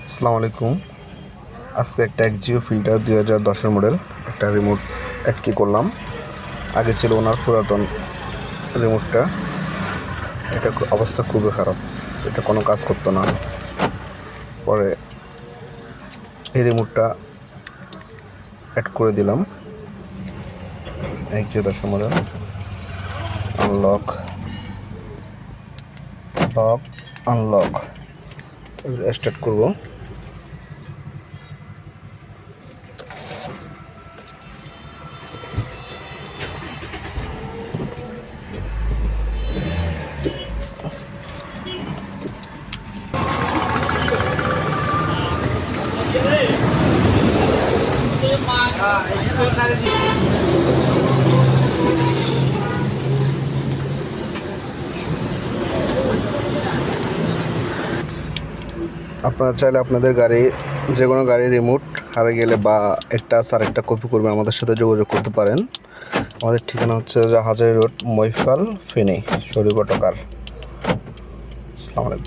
আসসালামু আলাইকুম। আজকে একটা এক্সজিও ফিল্টার 2010-এর মডেল একটা রিমোট অ্যাড করলাম। আগে ছিল ওনার পুরাতন রিমোটটা, এটা অবস্থা খুবই খারাপ, এটা কোনো কাজ করতো না। পরে এই রিমোটটা অ্যাড করে দিলাম। Axio 10 model. আনলক স্টার্ট করব। আপনারা চাইলে আপনাদের গাড়ি যে কোনো গাড়ির রিমোট হারিয়ে গেলে বা একটা আরেকটা কপি করবেন, আমাদের সাথে যোগাযোগ করতে পারেন। আমাদের ঠিকানা হচ্ছে হাজারী রোড, মহিপাল, ফেনী, শরীফ অটোকার। আসসালামু আলাইকুম।